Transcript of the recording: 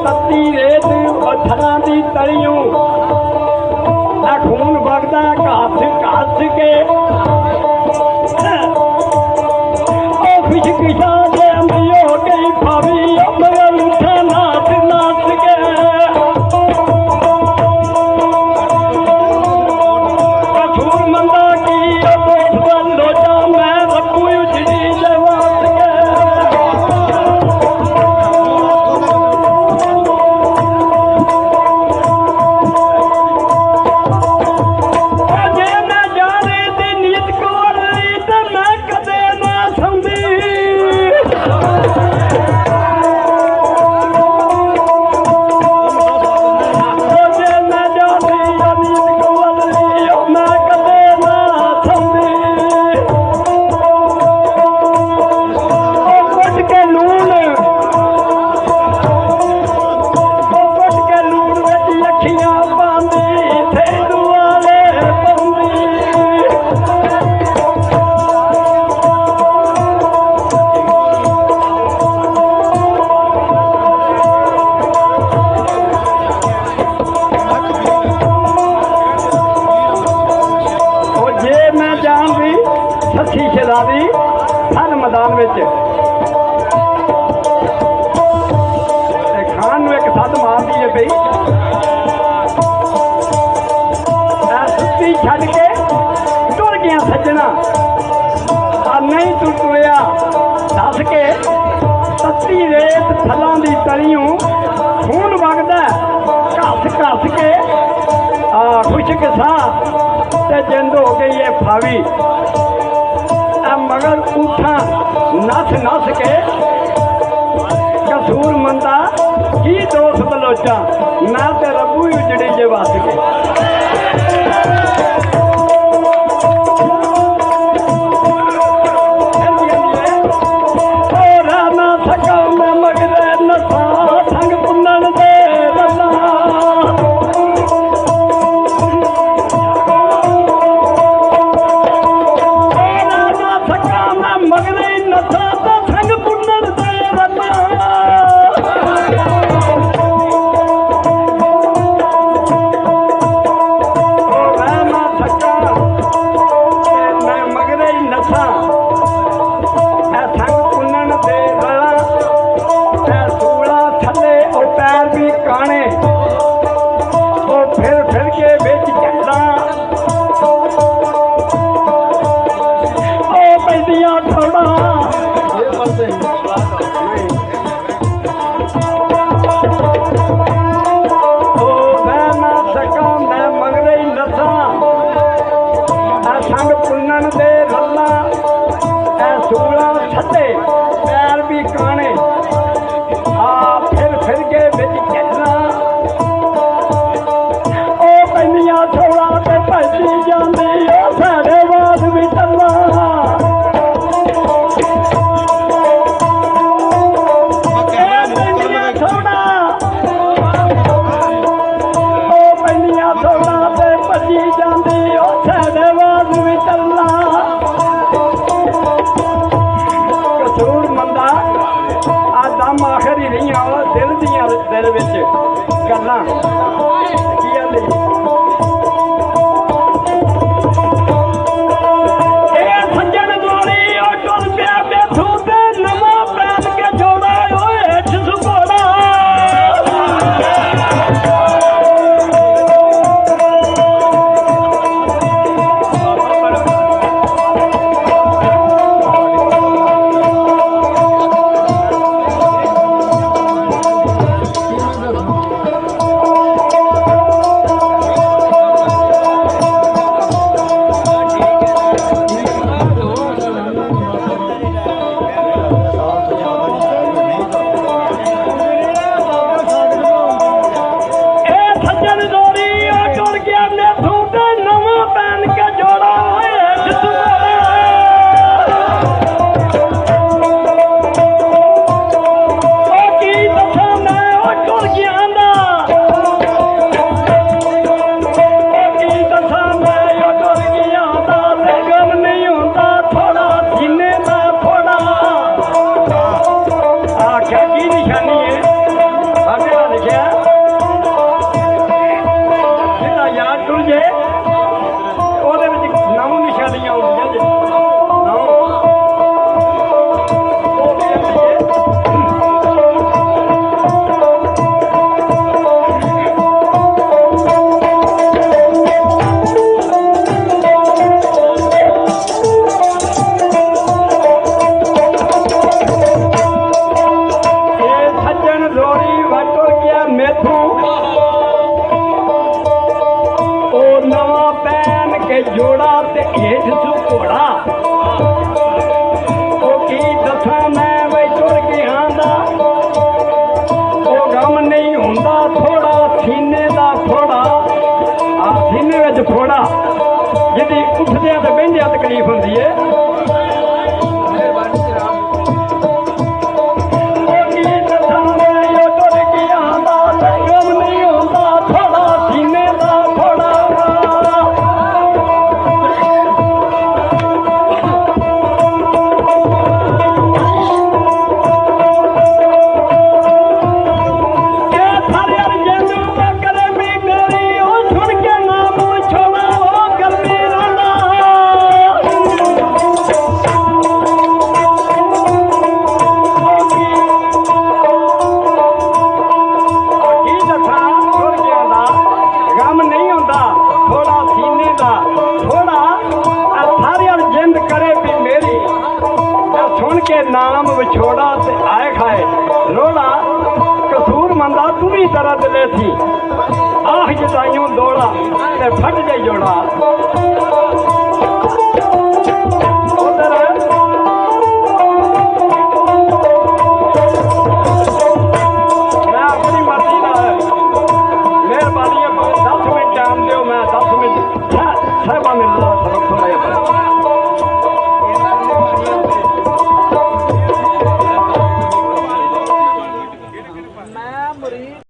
तत्ती रेत पत्थर की तलियों खून बगदा घास घास के खिशा के हो गई भाभी मगर उठा नाच नाच के कसूर मंदा की लोचा मैं रखू उजड़ी जवात के हर मैदान में खान एक सद मारती है पई सुती छड़ के टुर गया सज्जना नहीं तू तुरया दस के तत्ती रेत फलों की तलियों खून वगदा घस घस के खुशक सा जिंद हो गई है फावी मगर उठा नस नस के कसूर मंदा की दोस्त बलोचा ना ते रबू उजड़ी जे बस के दिल विच गल्लां रोड़ी वटुर गया मेथू ओ नवा पैन के जोड़ा ते हेठ सु घोड़ा ओ की दसा मैं वही तुर गया दा ओ गम नहीं हुंदा थोड़ा सीने दा थोड़ा आ सीने विच फोड़ा जिहदी उठदियां ते बहिंदियां तकलीफ हुंदी है नाम विछोड़ा ते आए खाए रोड़ा कसूर मंदा तू भी तरह दिले थी आह जताइयों दौड़ा ते फट जाई जोड़ा